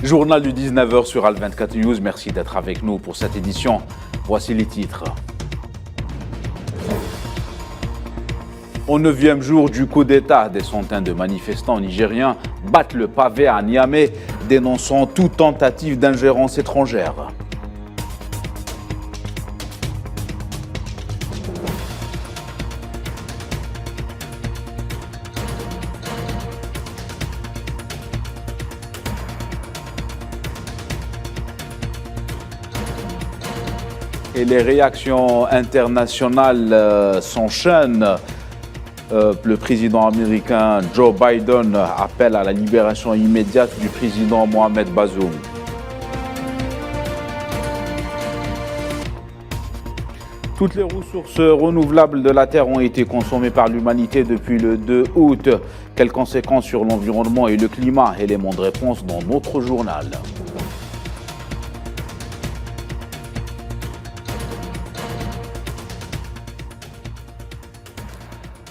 Journal du 19h sur Al24 News. Merci d'être avec nous pour cette édition. Voici les titres. Au 9e jour du coup d'État, des centaines de manifestants nigériens battent le pavé à Niamey, dénonçant toute tentative d'ingérence étrangère. Et les réactions internationales s'enchaînent. Le président américain Joe Biden appelle à la libération immédiate du président Mohamed Bazoum. Toutes les ressources renouvelables de la Terre ont été consommées par l'humanité depuis le 2 août. Quelles conséquences sur l'environnement et le climat? Élément de réponse dans notre journal.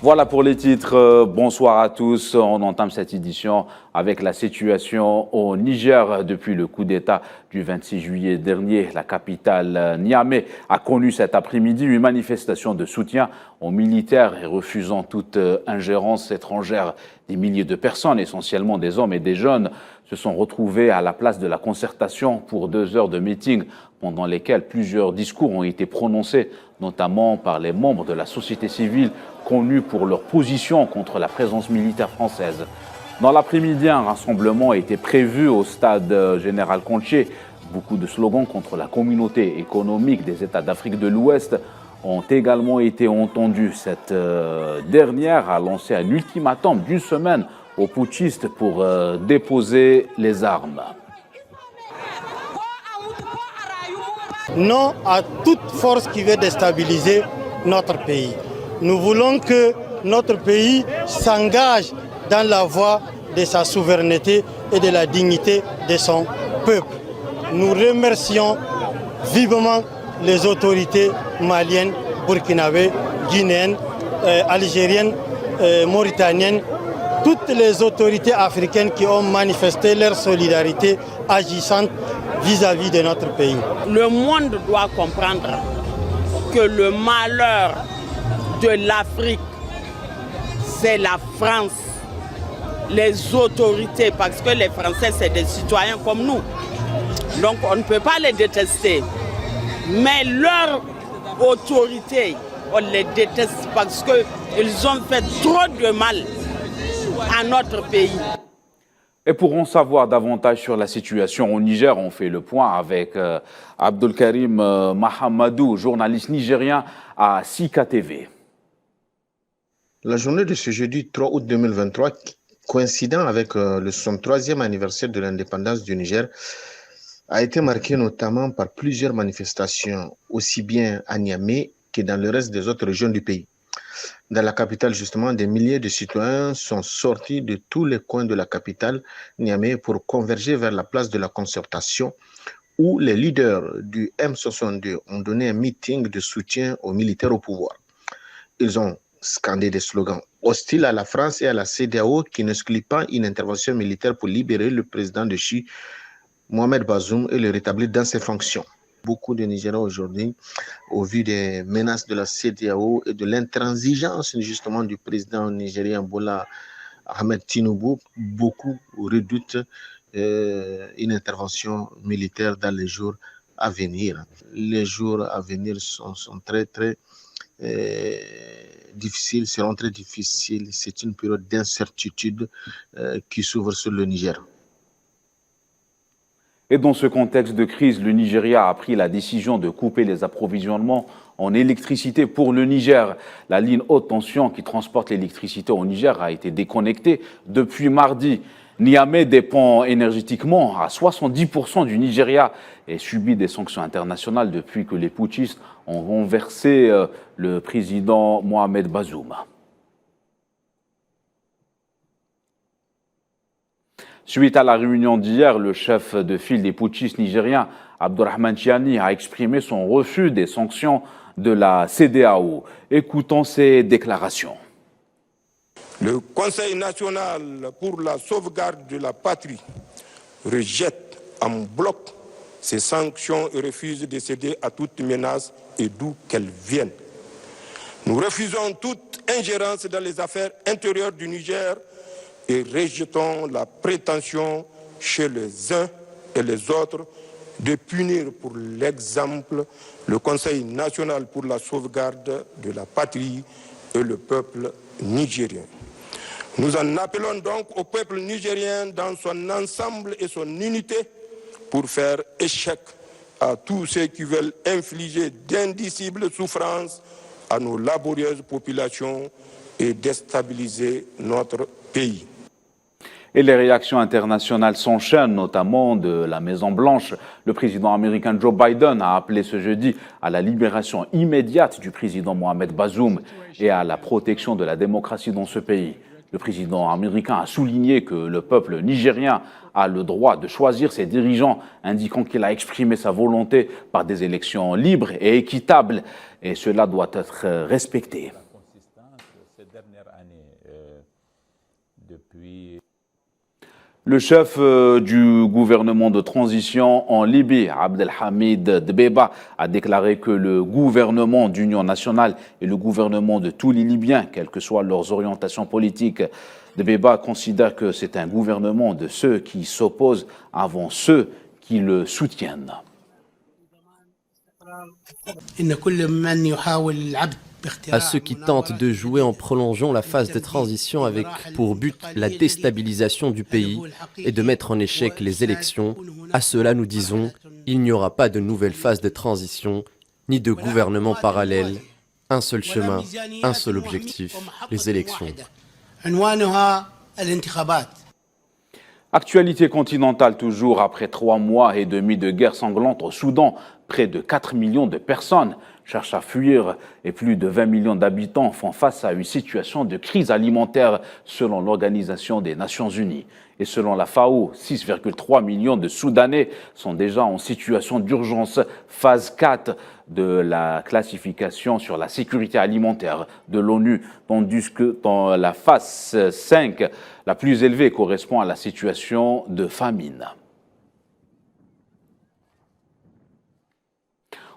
Voilà pour les titres. Bonsoir à tous. On entame cette édition avec la situation au Niger. Depuis le coup d'État du 26 juillet dernier, la capitale Niamey a connu cet après-midi une manifestation de soutien aux militaires et refusant toute ingérence étrangère. Des milliers de personnes, essentiellement des hommes et des jeunes, se sont retrouvés à la place de la Concertation pour 2 heures de meeting, pendant lesquels plusieurs discours ont été prononcés, notamment par les membres de la société civile connus pour leur position contre la présence militaire française. Dans l'après-midi, un rassemblement a été prévu au stade Général Conché. Beaucoup de slogans contre la communauté économique des États d'Afrique de l'Ouest ont également été entendus. Cette dernière a lancé un ultimatum d'une semaine aux putschistes pour déposer les armes. Non à toute force qui veut déstabiliser notre pays. Nous voulons que notre pays s'engage dans la voie de sa souveraineté et de la dignité de son peuple. Nous remercions vivement les autorités maliennes, burkinabées, guinéennes, algériennes, mauritaniennes, toutes les autorités africaines qui ont manifesté leur solidarité agissante vis-à-vis de notre pays. Le monde doit comprendre que le malheur de l'Afrique, c'est la France, les autorités, parce que les Français, c'est des citoyens comme nous. Donc on ne peut pas les détester. Mais leur autorité, on les déteste parce qu'ils ont fait trop de mal à notre pays. Et pour en savoir davantage sur la situation au Niger, on fait le point avec Abdelkarim Mahamadou, journaliste nigérien à Sika TV. La journée de ce jeudi 3 août 2023, coïncidant avec le 63e anniversaire de l'indépendance du Niger, a été marquée notamment par plusieurs manifestations, aussi bien à Niamey que dans le reste des autres régions du pays. Dans la capitale, justement, des milliers de citoyens sont sortis de tous les coins de la capitale, Niamey, pour converger vers la place de la Concertation, où les leaders du M62 ont donné un meeting de soutien aux militaires au pouvoir. Ils ont scandé des slogans hostiles à la France et à la CEDEAO qui n'excluent pas une intervention militaire pour libérer le président de Chi, Mohamed Bazoum, et le rétablir dans ses fonctions. Beaucoup de Nigériens aujourd'hui, au vu des menaces de la CEDEAO et de l'intransigeance justement du président nigérien Bola Ahmed Tinubu, beaucoup redoutent une intervention militaire dans les jours à venir. Les jours à venir sont très difficiles, seront très difficiles. C'est une période d'incertitude qui s'ouvre sur le Niger. Et dans ce contexte de crise, le Nigeria a pris la décision de couper les approvisionnements en électricité pour le Niger. La ligne haute tension qui transporte l'électricité au Niger a été déconnectée depuis mardi. Niamey dépend énergétiquement à 70% du Nigeria et subit des sanctions internationales depuis que les putschistes ont renversé le président Mohamed Bazoum. Suite à la réunion d'hier, le chef de file des putschistes nigériens, Abdourahmane Tiani, a exprimé son refus des sanctions de la CEDEAO. Écoutons ses déclarations. Le Conseil national pour la sauvegarde de la patrie rejette en bloc ces sanctions et refuse de céder à toute menace et d'où qu'elles viennent. Nous refusons toute ingérence dans les affaires intérieures du Niger et rejetons la prétention chez les uns et les autres de punir pour l'exemple le Conseil national pour la sauvegarde de la patrie et le peuple nigérien. Nous en appelons donc au peuple nigérien dans son ensemble et son unité pour faire échec à tous ceux qui veulent infliger d'indicibles souffrances à nos laborieuses populations et déstabiliser notre pays. Et les réactions internationales s'enchaînent, notamment de la Maison-Blanche. Le président américain Joe Biden a appelé ce jeudi à la libération immédiate du président Mohamed Bazoum et à la protection de la démocratie dans ce pays. Le président américain a souligné que le peuple nigérien a le droit de choisir ses dirigeants, indiquant qu'il a exprimé sa volonté par des élections libres et équitables, et cela doit être respecté. Le chef du gouvernement de transition en Libye, Abdelhamid Dbeiba, a déclaré que le gouvernement d'union nationale est le gouvernement de tous les Libyens, quelles que soient leurs orientations politiques. Dbeiba considère que c'est un gouvernement de ceux qui s'opposent avant ceux qui le soutiennent. À ceux qui tentent de jouer en prolongeant la phase de transition avec pour but la déstabilisation du pays et de mettre en échec les élections, à ceux-là nous disons, il n'y aura pas de nouvelle phase de transition, ni de gouvernement parallèle, un seul chemin, un seul objectif, les élections. Actualité continentale toujours, après 3 mois et demi de guerre sanglante au Soudan, près de 4 millions de personnes cherchent à fuir et plus de 20 millions d'habitants font face à une situation de crise alimentaire selon l'Organisation des Nations Unies. Et selon la FAO, 6,3 millions de Soudanais sont déjà en situation d'urgence phase 4 de la classification sur la sécurité alimentaire de l'ONU, tandis que dans la phase 5, la plus élevée correspond à la situation de famine.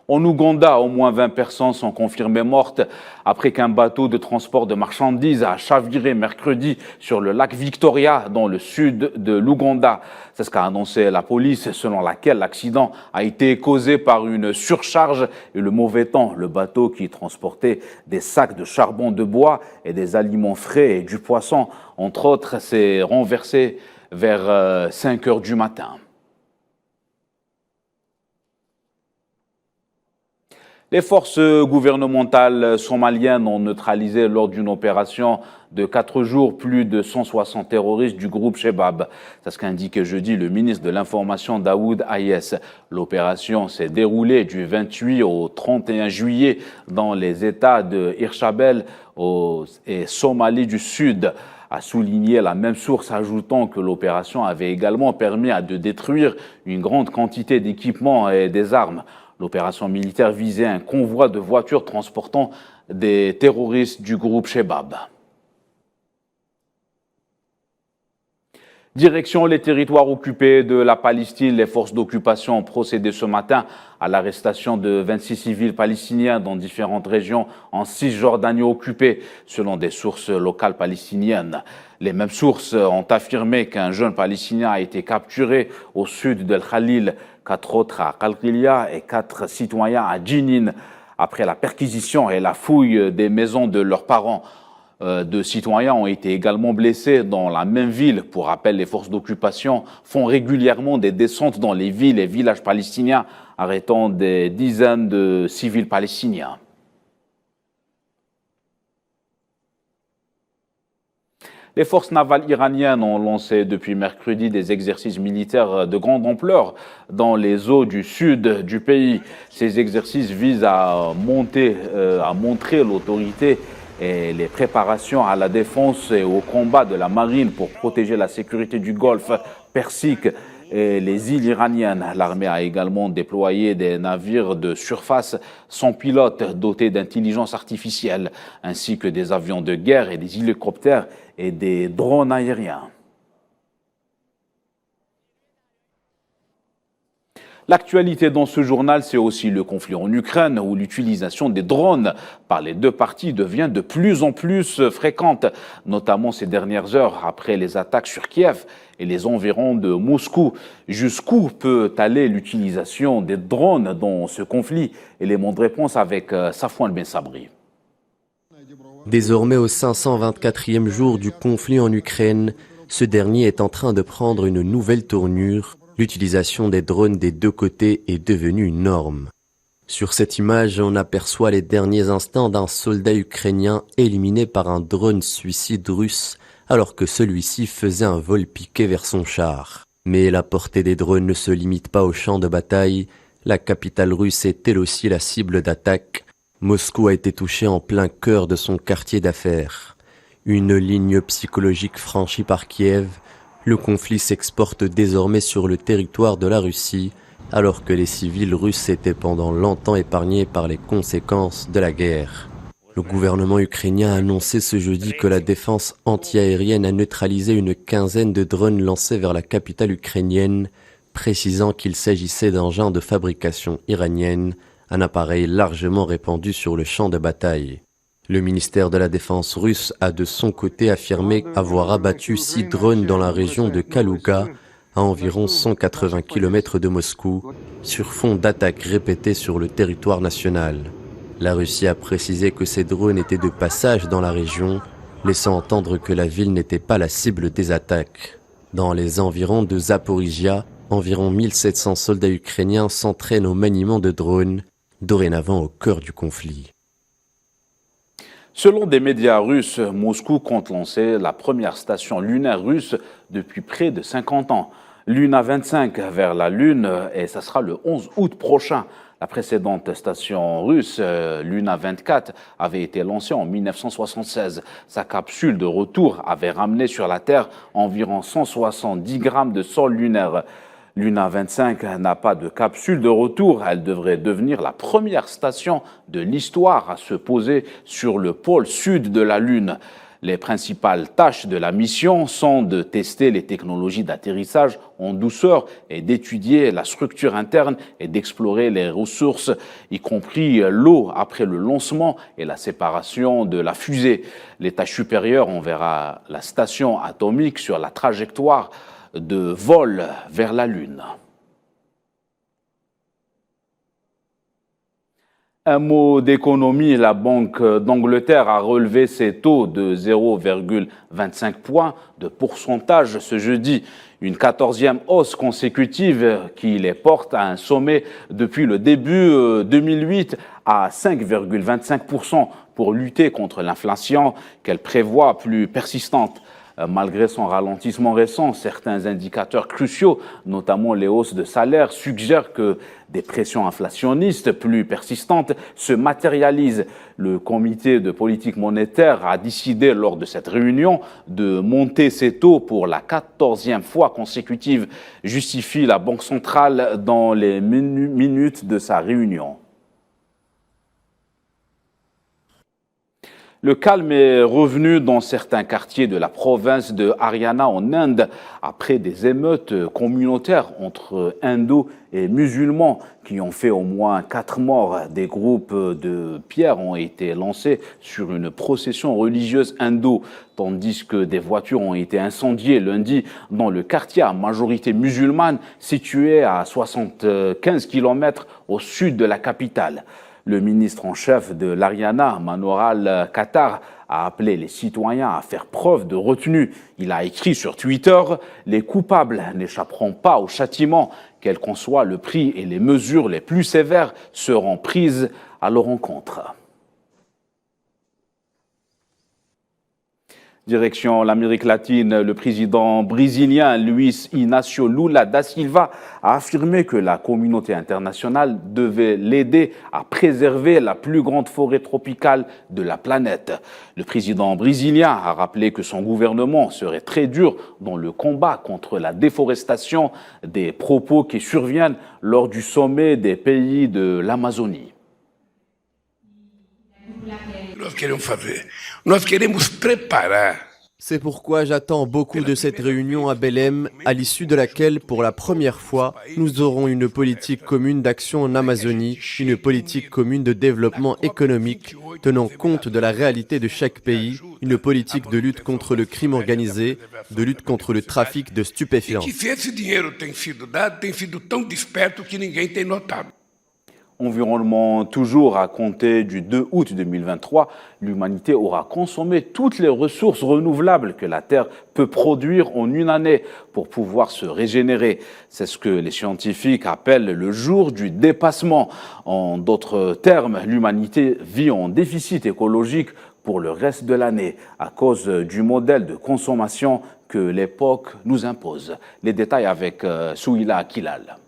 En Ouganda, au moins 20 personnes sont confirmées mortes après qu'un bateau de transport de marchandises a chaviré mercredi sur le lac Victoria dans le sud de l'Ouganda. C'est ce qu'a annoncé la police, selon laquelle l'accident a été causé par une surcharge et le mauvais temps. Le bateau qui transportait des sacs de charbon de bois et des aliments frais et du poisson, entre autres, s'est renversé vers 5 heures du matin. Les forces gouvernementales somaliennes ont neutralisé lors d'une opération de 4 jours plus de 160 terroristes du groupe Shebab. C'est ce qu'a indiqué jeudi le ministre de l'Information Daoud Ayes. L'opération s'est déroulée du 28 au 31 juillet dans les États de Hirshabelle et Somalie du Sud, a souligné la même source, ajoutant que l'opération avait également permis de détruire une grande quantité d'équipements et des armes. L'opération militaire visait un convoi de voitures transportant des terroristes du groupe Shebab. Direction les territoires occupés de la Palestine, les forces d'occupation ont procédé ce matin à l'arrestation de 26 civils palestiniens dans différentes régions en Cisjordanie occupée, selon des sources locales palestiniennes. Les mêmes sources ont affirmé qu'un jeune Palestinien a été capturé au sud d'El Khalil, 4 autres à Qalqilia et 4 citoyens à Djinin, après la perquisition et la fouille des maisons de leurs parents. 2 citoyens ont été également blessés dans la même ville. Pour rappel, les forces d'occupation font régulièrement des descentes dans les villes et villages palestiniens, arrêtant des dizaines de civils palestiniens. Les forces navales iraniennes ont lancé depuis mercredi des exercices militaires de grande ampleur dans les eaux du sud du pays. Ces exercices visent à montrer l'autorité et les préparations à la défense et au combat de la marine pour protéger la sécurité du Golfe Persique et les îles iraniennes. L'armée a également déployé des navires de surface sans pilote dotés d'intelligence artificielle, ainsi que des avions de guerre et des hélicoptères et des drones aériens. L'actualité dans ce journal, c'est aussi le conflit en Ukraine où l'utilisation des drones par les deux parties devient de plus en plus fréquente, notamment ces dernières heures après les attaques sur Kiev et les environs de Moscou. Jusqu'où peut aller l'utilisation des drones dans ce conflit? Élément de réponse avec Safouane Ben Sabri. Désormais au 524e jour du conflit en Ukraine, ce dernier est en train de prendre une nouvelle tournure. L'utilisation des drones des deux côtés est devenue une norme. Sur cette image, on aperçoit les derniers instants d'un soldat ukrainien éliminé par un drone suicide russe alors que celui-ci faisait un vol piqué vers son char. Mais la portée des drones ne se limite pas au champ de bataille. La capitale russe est elle aussi la cible d'attaques. Moscou a été touché en plein cœur de son quartier d'affaires. Une ligne psychologique franchie par Kiev. Le conflit s'exporte désormais sur le territoire de la Russie, alors que les civils russes étaient pendant longtemps épargnés par les conséquences de la guerre. Le gouvernement ukrainien a annoncé ce jeudi que la défense antiaérienne a neutralisé une quinzaine de drones lancés vers la capitale ukrainienne, précisant qu'il s'agissait d'engins de fabrication iranienne, un appareil largement répandu sur le champ de bataille. Le ministère de la Défense russe a de son côté affirmé avoir abattu 6 drones dans la région de Kaluga, à environ 180 km de Moscou, sur fond d'attaques répétées sur le territoire national. La Russie a précisé que ces drones étaient de passage dans la région, laissant entendre que la ville n'était pas la cible des attaques. Dans les environs de Zaporizhia, environ 1700 soldats ukrainiens s'entraînent au maniement de drones, dorénavant au cœur du conflit. Selon des médias russes, Moscou compte lancer la première station lunaire russe depuis près de 50 ans. Luna 25 vers la Lune, et ça sera le 11 août prochain. La précédente station russe, Luna 24, avait été lancée en 1976. Sa capsule de retour avait ramené sur la Terre environ 170 grammes de sol lunaire. Luna 25 n'a pas de capsule de retour. Elle devrait devenir la première station de l'histoire à se poser sur le pôle sud de la Lune. Les principales tâches de la mission sont de tester les technologies d'atterrissage en douceur et d'étudier la structure interne et d'explorer les ressources, y compris l'eau après le lancement et la séparation de la fusée. L'étage supérieur enverra la station atomique sur la trajectoire de vol vers la Lune. Un mot d'économie, la Banque d'Angleterre a relevé ses taux de 0,25 points de pourcentage ce jeudi. Une 14e hausse consécutive qui les porte à un sommet depuis le début 2008 à 5,25% pour lutter contre l'inflation qu'elle prévoit plus persistante. Malgré son ralentissement récent, certains indicateurs cruciaux, notamment les hausses de salaire, suggèrent que des pressions inflationnistes plus persistantes se matérialisent. Le comité de politique monétaire a décidé lors de cette réunion de monter ses taux pour la 14e fois consécutive, justifie la Banque centrale dans les minutes de sa réunion. Le calme est revenu dans certains quartiers de la province de Haryana en Inde après des émeutes communautaires entre hindous et musulmans qui ont fait au moins 4 morts. Des groupes de pierres ont été lancés sur une procession religieuse hindoue, tandis que des voitures ont été incendiées lundi dans le quartier à majorité musulmane situé à 75 km au sud de la capitale. Le ministre en chef de l'Haryana, Manohar Khattar, a appelé les citoyens à faire preuve de retenue. Il a écrit sur Twitter « Les coupables n'échapperont pas au châtiment, quel qu'en soit le prix, et les mesures les plus sévères seront prises à leur encontre ». Direction l'Amérique latine, le président brésilien Luiz Inácio Lula da Silva a affirmé que la communauté internationale devait l'aider à préserver la plus grande forêt tropicale de la planète. Le président brésilien a rappelé que son gouvernement serait très dur dans le combat contre la déforestation, des propos qui surviennent lors du sommet des pays de l'Amazonie. Nós queremos preparar. C'est pourquoi j'attends beaucoup de cette réunion à Belém, à l'issue de laquelle, pour la première fois, nous aurons une politique commune d'action en Amazonie, une politique commune de développement économique, tenant compte de la réalité de chaque pays, une politique de lutte contre le crime organisé, de lutte contre le trafic de stupéfiants. Environnement toujours, à compter du 2 août 2023, l'humanité aura consommé toutes les ressources renouvelables que la Terre peut produire en une année pour pouvoir se régénérer. C'est ce que les scientifiques appellent le jour du dépassement. En d'autres termes, l'humanité vit en déficit écologique pour le reste de l'année à cause du modèle de consommation que l'époque nous impose. Les détails avec Souila Akilal.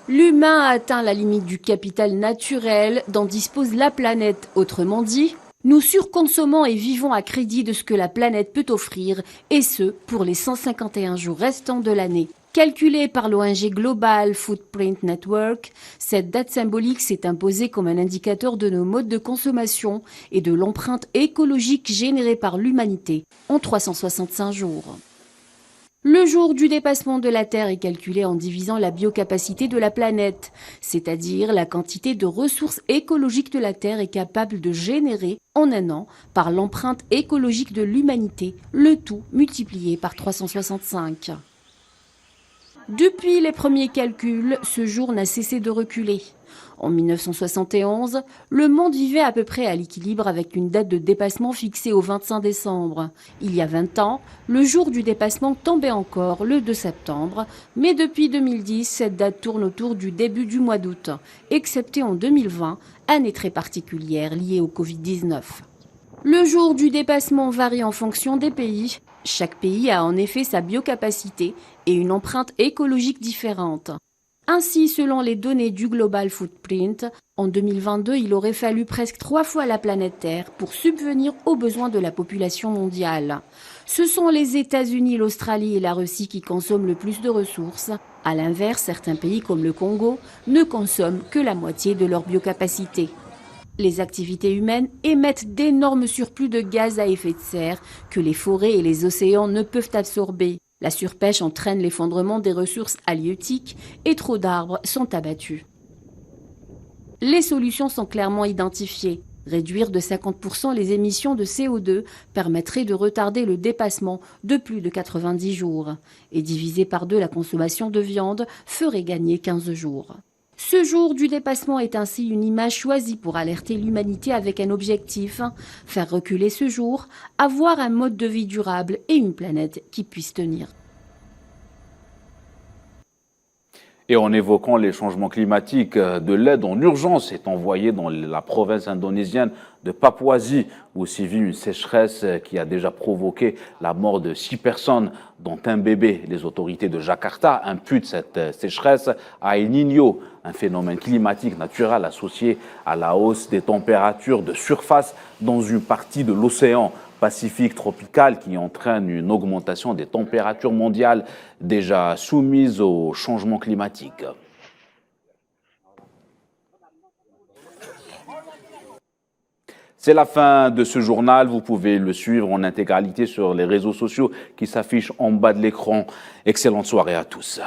L'humain a atteint la limite du capital naturel dont dispose la planète. Autrement dit, nous surconsommons et vivons à crédit de ce que la planète peut offrir, et ce, pour les 151 jours restants de l'année. Calculée par l'ONG Global Footprint Network, cette date symbolique s'est imposée comme un indicateur de nos modes de consommation et de l'empreinte écologique générée par l'humanité en 365 jours. Le jour du dépassement de la Terre est calculé en divisant la biocapacité de la planète, c'est-à-dire la quantité de ressources écologiques que la Terre est capable de générer en un an par l'empreinte écologique de l'humanité, le tout multiplié par 365. Depuis les premiers calculs, ce jour n'a cessé de reculer. En 1971, le monde vivait à peu près à l'équilibre avec une date de dépassement fixée au 25 décembre. Il y a 20 ans, le jour du dépassement tombait encore le 2 septembre, mais depuis 2010, cette date tourne autour du début du mois d'août, excepté en 2020, année très particulière liée au Covid-19. Le jour du dépassement varie en fonction des pays. Chaque pays a en effet sa biocapacité et une empreinte écologique différente. Ainsi, selon les données du Global Footprint, en 2022, il aurait fallu presque 3 fois la planète Terre pour subvenir aux besoins de la population mondiale. Ce sont les États-Unis, l'Australie et la Russie qui consomment le plus de ressources. À l'inverse, certains pays comme le Congo ne consomment que la moitié de leur biocapacité. Les activités humaines émettent d'énormes surplus de gaz à effet de serre que les forêts et les océans ne peuvent absorber. La surpêche entraîne l'effondrement des ressources halieutiques et trop d'arbres sont abattus. Les solutions sont clairement identifiées. Réduire de 50% les émissions de CO2 permettrait de retarder le dépassement de plus de 90 jours. Et diviser par 2 la consommation de viande ferait gagner 15 jours. Ce jour du dépassement est ainsi une image choisie pour alerter l'humanité avec un objectif, faire reculer ce jour, avoir un mode de vie durable et une planète qui puisse tenir. Et en évoquant les changements climatiques, de l'aide en urgence est envoyée dans la province indonésienne de Papouasie, où sévit une sécheresse qui a déjà provoqué la mort de 6 personnes, dont un bébé. Les autorités de Jakarta imputent cette sécheresse à El Niño, un phénomène climatique naturel associé à la hausse des températures de surface dans une partie de l'océan Pacifique tropical qui entraîne une augmentation des températures mondiales déjà soumises au changement climatique. C'est la fin de ce journal. Vous pouvez le suivre en intégralité sur les réseaux sociaux qui s'affichent en bas de l'écran. Excellente soirée à tous.